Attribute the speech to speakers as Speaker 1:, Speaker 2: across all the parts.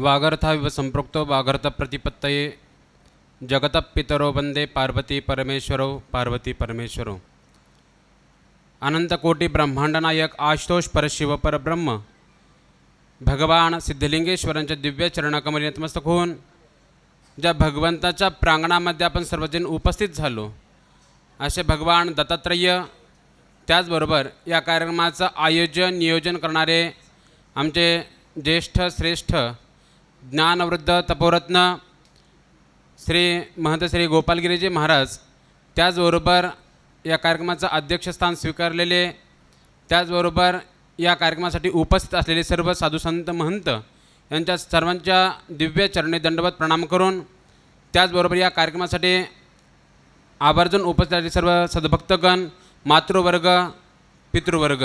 Speaker 1: वागर्थाविव संपृक्तो वागर्थ प्रतिपत्तये जगतः पितरो वंदे पार्वती परमेश्वरो पार्वती परमेश्वरो। अनंतकोटी ब्रह्मांड नायक आशुतोष परशिव परब्रह्म भगवान सिद्धलिंगेश्वरांच्या दिव्य चरणकमली नतमस्तक होऊन ज्या भगवंताच्या प्रांगणामध्ये आपण सर्वजण उपस्थित झालो असे भगवान दत्तात्रेय, त्याचबरोबर या कार्यक्रमाचं आयोजन नियोजन करणारे आमचे ज्येष्ठ श्रेष्ठ ज्ञानवृद्ध तपोरत्न श्री महंत श्री गोपालगिरीजी महाराज, त्याचबरोबर या कार्यक्रमाचं अध्यक्षस्थान स्वीकारलेले, त्याचबरोबर या कार्यक्रमासाठी उपस्थित असलेले सर्व साधू संत महंत यांच्या सर्वांच्या दिव्य चरणी दंडवत प्रणाम करून, त्याचबरोबर या कार्यक्रमासाठी आवर्जून उपस्थित असलेले सर्व सद्भक्तगण, मातृवर्ग, पितृवर्ग,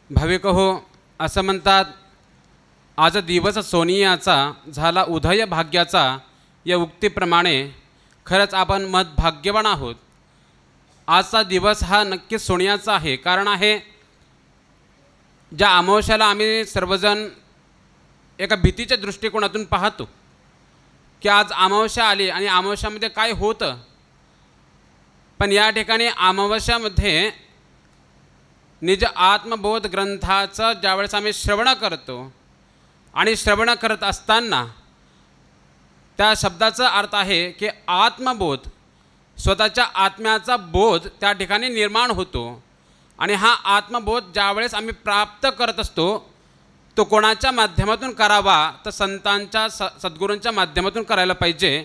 Speaker 1: भाविक हो, असं म्हणतात आज दिवस सोनियाचा झाला उदय भाग्याचा, या उक्तीप्रमाणे खरंच आपण भाग्यवान आहोत। आजचा दिवस हा नक्कीच सोनियाचा आहे। कारण आहे ज्या अमावस्याला आम्ही सर्वजण एका भीतीच्या दृष्टिकोनातून पाहतो की आज अमावस्या आली आणि अमावस्यामध्ये काय होतं, पण या ठिकाणी अमावस्यामध्ये निज आत्मबोध ग्रंथाचं ज्यावेळेस आम्ही श्रवण करतो आणि श्रवण करत असताना त्या शब्दाचा अर्थ आहे की आत्मबोध, स्वतःच्या आत्म्याचा बोध त्या ठिकाणी निर्माण होतो। आणि हा आत्मबोध ज्यावेळेस आम्ही प्राप्त करत असतो तो कोणाच्या माध्यमातून करावा, तर संतांच्या सद्गुरूंच्या माध्यमातून करायला पाहिजे।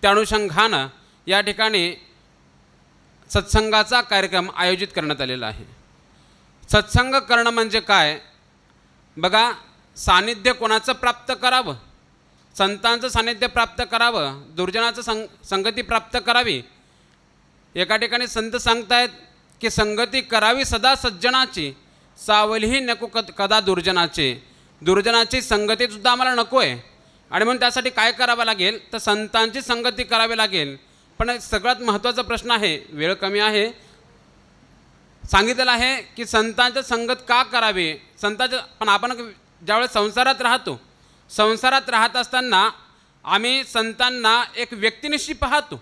Speaker 1: त्या अनुषंगानं या ठिकाणी सत्संगाचा कार्यक्रम आयोजित करण्यात आलेला आहे। सत्संग करणं म्हणजे काय बघा, सानिध्य कोणाचं प्राप्त करावं, संतांचं सानिध्य प्राप्त करावं, दुर्जनाचं संगती प्राप्त करावी। एका ठिकाणी संत सांगतायत की संगती करावी सदा सज्जनाची, सावलीही नको कदा दुर्जनाचे। दुर्जनाची संगतीसुद्धा आम्हाला नको आहे आणि म्हणून त्यासाठी काय करावं लागेल, तर संतांची संगती करावी लागेल। पण सगळ्यात महत्त्वाचा प्रश्न आहे, वेळ कमी आहे, सांगितलेलं आहे की संतांचं संगत का करावे, संतांचं। पण आपण ज्यावेळेस संसारात राहतो, संसारात राहत असताना आम्ही संतांना एक व्यक्तिनिष्ठी पाहतो।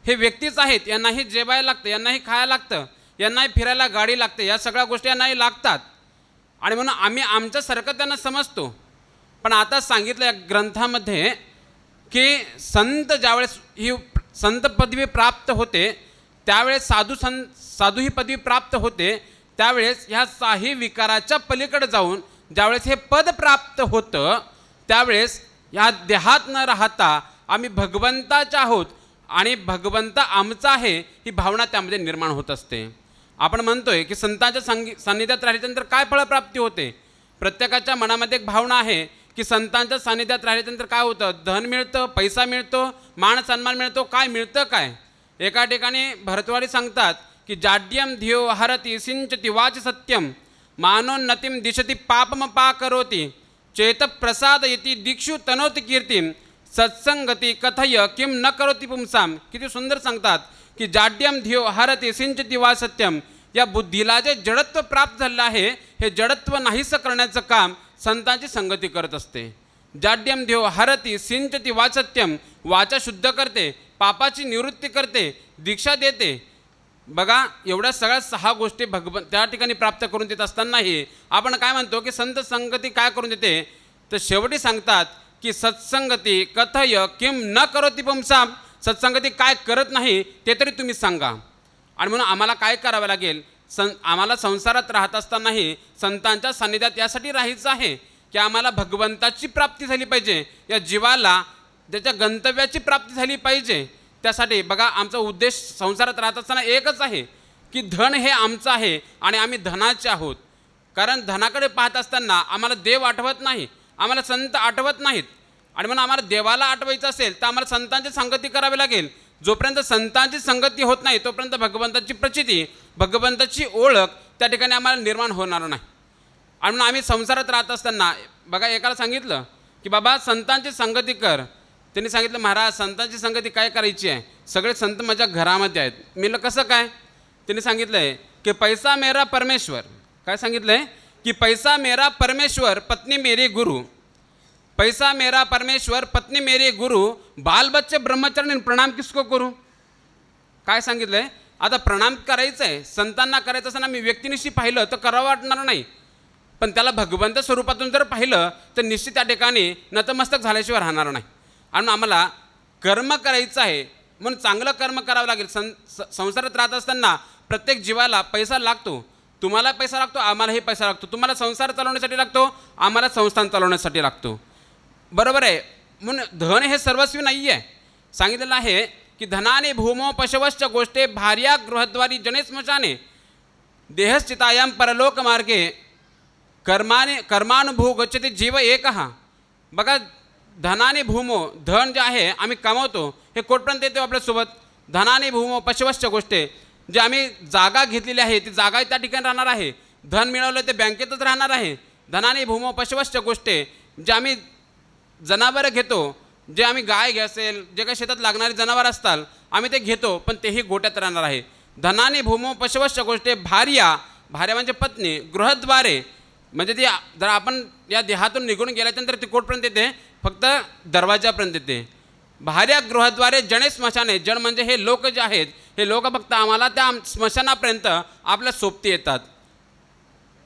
Speaker 1: हे व्यक्तीच आहेत, यांनाही जेवायला लागतं, यांनाही खायला लागतं, यांनाही फिरायला गाडी लागते, या सगळ्या गोष्टी यांनाही लागतात आणि म्हणून आम्ही आमच्यासारखं त्यांना समजतो। पण आता सांगितलं या ग्रंथामध्ये की संत ज्यावेळेस ही संत पदवी प्राप्त होते त्यावेळेस साधू ही पदवी प्राप्त होते, त्यावेळेस ह्या साही विकाराच्या पलीकडे जाऊन ज्यावेळेस हे पद प्राप्त होतं त्यावेळेस ह्या देहात न राहता आम्ही भगवंताचे आहोत आणि भगवंत आमचा आहे ही भावना त्यामध्ये निर्माण होत असते। आपण म्हणतोय की संतांच्या सान्निध्यात राहिल्यानंतर काय फळप्राप्ती होते, प्रत्येकाच्या मनामध्ये एक भावना आहे की संतांच्या सान्निध्यात राहिल्यानंतर काय होतं, धन मिळतं, पैसा मिळतो, मान सन्मान मिळतो, काय मिळतं काय। एका ठिकाणी भरतवाडी सांगतात की जाड्यम धियो हरति सिंचति वाच सत्यम मानोन्नतिम दिशति पापमपा करोति चेत प्रसादयति दीक्षु तनोति कीर्तिम सत्संगती कथय किम न करोति पुंसाम। किती सुंदर सांगतात की जाड्यम धियो हरति सिंचति वाच सत्यम, या बुद्धीला जे जडत्व प्राप्त झालं आहे हे जडत्व नाहीसं करण्याचं काम संतांची संगती करत असते। जाड्यम धियो हरति सिंचति वाच सत्यम, वाचा शुद्ध करते, पापाची निवृत्ती करते, दीक्षा देते। बघा एवढ्या सगळ्या 6 गोष्टी त्या ठिकाणी प्राप्त करून देत असतानाही आपण काय म्हणतो की संत संगती काय करून देते, तर शेवटी सांगतात की सत्संगती कथय किम न करोति पुंसाम, सत्संगती काय करत नाही ते तरी तुम्ही सांगा। आणि म्हणून आम्हाला काय करावं लागेल, आम्हाला संसारात राहत असतानाही संतांच्या सान्निध्यात यासाठी राहायचं आहे की आम्हाला भगवंताची प्राप्ती झाली पाहिजे, या जीवाला त्याच्या गंतव्याची प्राप्ती झाली पाहिजे। त्यासाठी बघा आमचा उद्देश संसारात राहत असताना एकच आहे की धन हे आमचं आहे आणि आम्ही धनाचे आहोत। कारण धनाकडे पाहत असताना आम्हाला देव आठवत नाही, आम्हाला संत आठवत नाहीत आणि म्हणून आम्हाला देवाला आठवायचं असेल तर आम्हाला संतांची संगती करावी लागेल। जोपर्यंत संतांची संगती होत नाही तोपर्यंत भगवंताची प्रचिती, भगवंताची ओळख त्या ठिकाणी आम्हाला निर्माण होणार नाही। आणि म्हणून आम्ही संसारात राहत असताना बघा एकाला सांगितलं की बाबा संतांची संगती कर, त्यांनी सांगितलं महाराज संतांची संगती काय करायची आहे, सगळे संत माझ्या घरामध्ये आहेत। मी म्हणलं कसं काय, त्यांनी सांगितलं आहे की पैसा मेरा परमेश्वर, काय सांगितलं आहे की पैसा मेरा परमेश्वर, पत्नी मेरी गुरु। पैसा मेरा परमेश्वर, पत्नी मेरी गुरु, बाल बच्चे ब्रह्मचर्य, प्रणाम किसको करू? काय सांगितलंय? आता प्रणाम करायचं आहे, संतांना करायचं असताना मी व्यक्तिनिशी पाहिलं तर करावं वाटणार नाही, पण त्याला भगवंत स्वरूपातून जर पाहिलं तर निश्चित त्या ठिकाणी नतमस्तक झाल्याशिवाय राहणार नाही. आणि आम्हाला कर्म करायचं आहे म्हणून चांगलं कर्म करावं लागेल. संसारात राहत असताना प्रत्येक जीवाला पैसा लागतो. तुम्हाला पैसा लागतो, आम्हालाही पैसा लागतो. तुम्हाला संसार चालवण्यासाठी लागतो, आम्हाला संस्थान चालवण्यासाठी लागतो. बरोबर आहे. म्हणून धन हे सर्वस्वी नाही आहे. सांगितलेलं आहे की धनाने भूमो पशवश्च गोष्टे, भार्या गृहद्वारी जने स्मशाने, देहश्चितायाम परलोक मार्गे, कर्मानुभू गच्छति जीव एकहा. बघा, धनाने भूमो, धन जे आहे आम्ही कमावतो हे कोटपर्यंत येतो आपल्यासोबत. धनाने भूमो पशवश्च गोष्टे, जे आम्ही जागा घेतलेली आहे ती जागा त्या ठिकाणी राहणार आहे. धन मिळवलं ते बँकेतच राहणार आहे. धनाने भूमो पशवश्च गोष्टे, जे आम्ही जनावरं घेतो, जे आम्ही गाय असेल, जे काही शेतात लागणारे जनावर असतात आम्ही ते घेतो, पण तेही गोट्यात राहणार आहे. धनाने भूमो पशवश्च गोष्टे, भार्या म्हणजे पत्नी, गृहद्वारे म्हणजे ती जर आपण या देहातून निघून गेल्यानंतर ती कोटपर्यंत येते, फक्त दरवाजापर्यंत येते. भार्या गृहद्वारे जणे स्मशाने, जण म्हणजे हे लोक जे आहेत, हे लोक फक्त आम्हाला त्या स्मशानापर्यंत आपल्या सोबती येतात.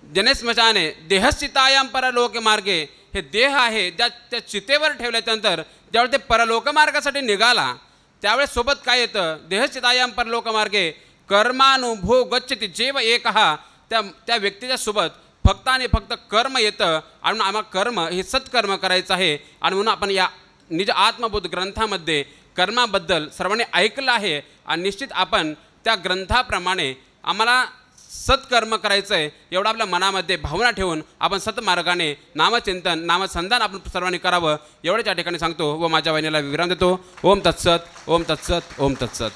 Speaker 1: जने स्मशाने देहश्चितायाम परलोक मार्गे, हे देह आहे त्या चितेवर ठेवल्याच्यानंतर ज्यावेळी ते परलोकमार्गासाठी निघाला त्यावेळेस सोबत काय येतं? देहश्चितायाम परलोक मार्गे कर्मानुभो गच्छति जीव एकहा. त्या व्यक्तीच्या सोबत फक्त आणि फक्त कर्म येतं. आणि आम्हाला कर्म हे सत्कर्म करायचं आहे. आणि म्हणून आपण या निज आत्मबोध ग्रंथामध्ये कर्माबद्दल सर्वांनी ऐकलं आहे. आणि निश्चित आपण त्या ग्रंथाप्रमाणे आम्हाला सत्कर्म करायचं आहे एवढं आपल्या मनामध्ये भावना ठेवून आपण सत्मार्गाने नामचिंतन नामसंधान आपण सर्वांनी करावं एवढ्याच या ठिकाणी सांगतो व माझ्या वाहिनीला विराम देतो. ओम तत्सत, ओम तत्सत, ओम तत्सत.